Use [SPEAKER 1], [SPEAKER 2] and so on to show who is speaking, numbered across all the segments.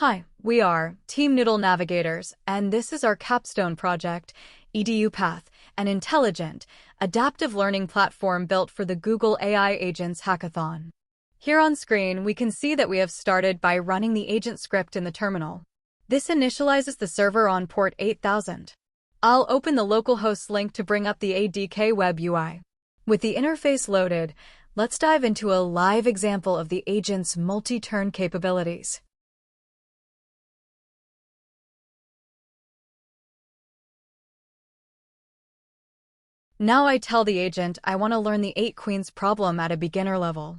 [SPEAKER 1] Hi, we are Team Noodle Navigators, and this is our capstone project, EduPath, an intelligent, adaptive learning platform built for the Google AI Agents Hackathon. Here on screen, we can see that we have started by running the agent script in the terminal. This initializes the server on port 8000. I'll open the localhost link to bring up the ADK web UI. With the interface loaded, let's dive into a live example of the agent's multi-turn capabilities. Now I tell the agent I want to learn the 8 queens problem at a beginner level.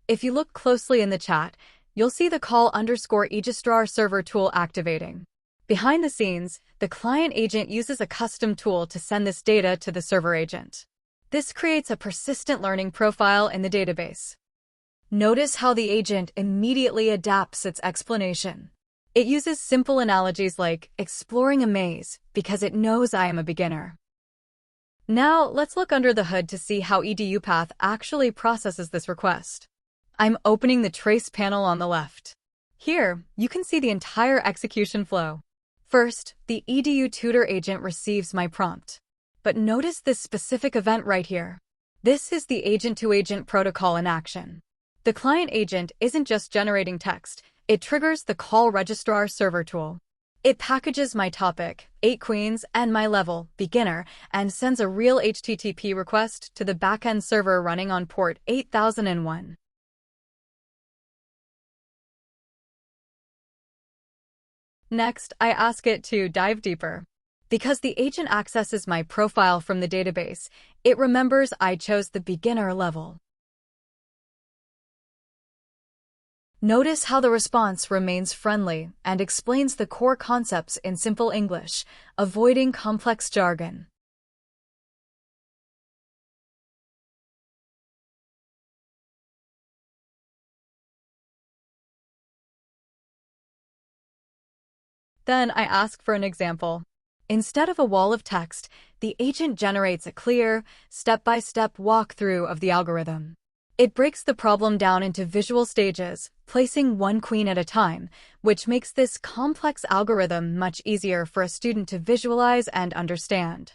[SPEAKER 1] If you look closely in the chat, you'll see the call_registrar server tool activating. Behind the scenes, the client agent uses a custom tool to send this data to the server agent. This creates a persistent learning profile in the database. Notice how the agent immediately adapts its explanation. It uses simple analogies like exploring a maze because it knows I am a beginner. Now, let's look under the hood to see how EduPath actually processes this request. I'm opening the trace panel on the left. Here, you can see the entire execution flow. First, the Edu Tutor Agent receives my prompt. But notice this specific event right here. This is the agent-to-agent protocol in action. The client agent isn't just generating text, it triggers the call registrar server tool. It packages my topic, 8 queens, and my level, beginner, and sends a real HTTP request to the backend server running on port 8001. Next, I ask it to dive deeper. Because the agent accesses my profile from the database, it remembers I chose the beginner level. Notice how the response remains friendly and explains the core concepts in simple English, avoiding complex jargon. Then I ask for an example. Instead of a wall of text, the agent generates a clear, step-by-step walkthrough of the algorithm. It breaks the problem down into visual stages, placing 1 queen at a time, which makes this complex algorithm much easier for a student to visualize and understand.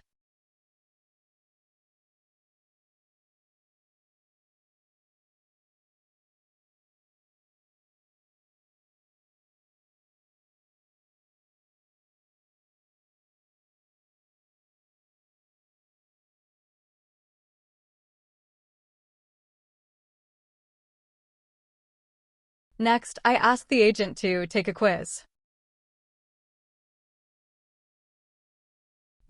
[SPEAKER 1] Next, I ask the agent to take a quiz.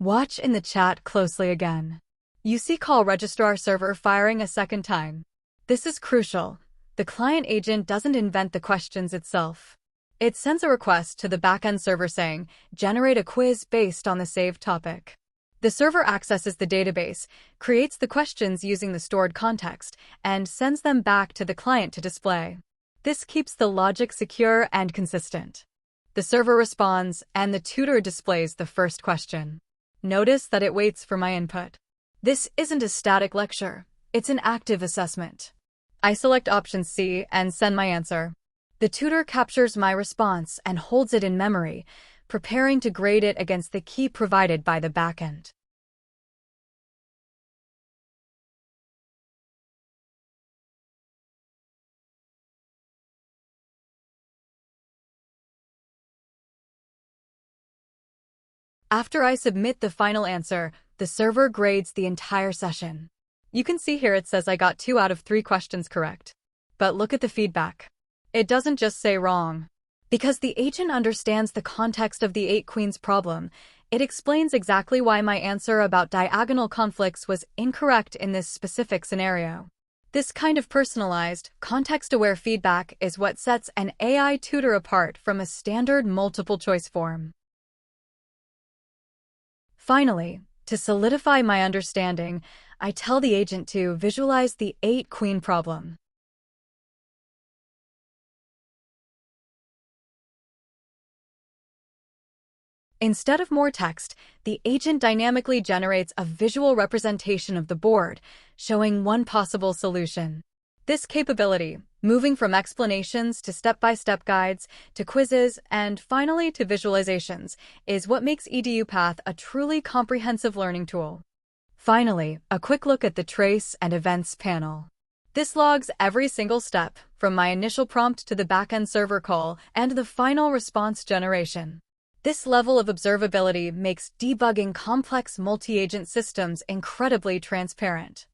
[SPEAKER 1] Watch in the chat closely again. You see call registrar server firing a second time. This is crucial. The client agent doesn't invent the questions itself. It sends a request to the backend server saying, generate a quiz based on the saved topic. The server accesses the database, creates the questions using the stored context, and sends them back to the client to display. This keeps the logic secure and consistent. The server responds, and the tutor displays the first question. Notice that it waits for my input. This isn't a static lecture, it's an active assessment. I select option C and send my answer. The tutor captures my response and holds it in memory, preparing to grade it against the key provided by the backend. After I submit the final answer, the server grades the entire session. You can see here it says I got 2 out of 3 questions correct. But look at the feedback. It doesn't just say wrong. Because the agent understands the context of the 8 queens problem, it explains exactly why my answer about diagonal conflicts was incorrect in this specific scenario. This kind of personalized, context-aware feedback is what sets an AI tutor apart from a standard multiple-choice form. Finally, to solidify my understanding, I tell the agent to visualize the 8 queen problem. Instead of more text, the agent dynamically generates a visual representation of the board, showing one possible solution. This capability, moving from explanations to step-by-step guides, to quizzes, and finally to visualizations, is what makes EduPath a truly comprehensive learning tool. Finally, a quick look at the Trace and Events panel. This logs every single step, from my initial prompt to the backend server call and the final response generation. This level of observability makes debugging complex multi-agent systems incredibly transparent.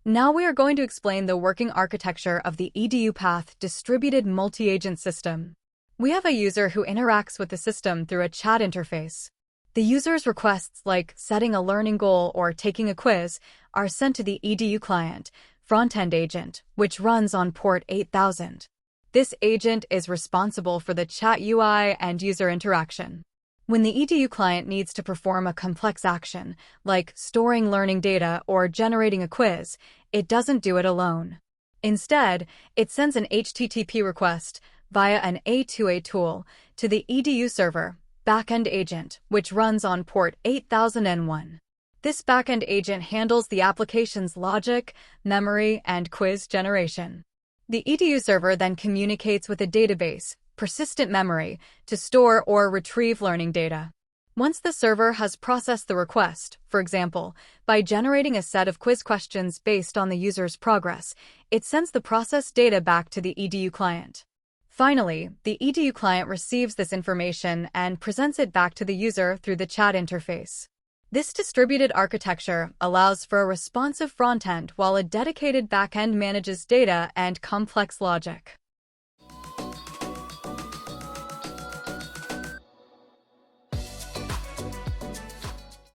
[SPEAKER 1] Now we are going to explain the working architecture of the EduPath distributed multi-agent system. We have a user who interacts with the system through a chat interface. The user's requests like setting a learning goal or taking a quiz are sent to the Edu client, Frontend Agent, which runs on port 8000. This agent is responsible for the chat UI and user interaction. When the Edu client needs to perform a complex action, like storing learning data or generating a quiz, it doesn't do it alone. Instead, it sends an HTTP request via an A2A tool to the Edu server, Backend Agent, which runs on port 8001. This backend agent handles the application's logic, memory, and quiz generation. The Edu server then communicates with a database, persistent memory, to store or retrieve learning data. Once the server has processed the request, for example, by generating a set of quiz questions based on the user's progress, it sends the processed data back to the Edu client. Finally, the Edu client receives this information and presents it back to the user through the chat interface. This distributed architecture allows for a responsive front end while a dedicated backend manages data and complex logic.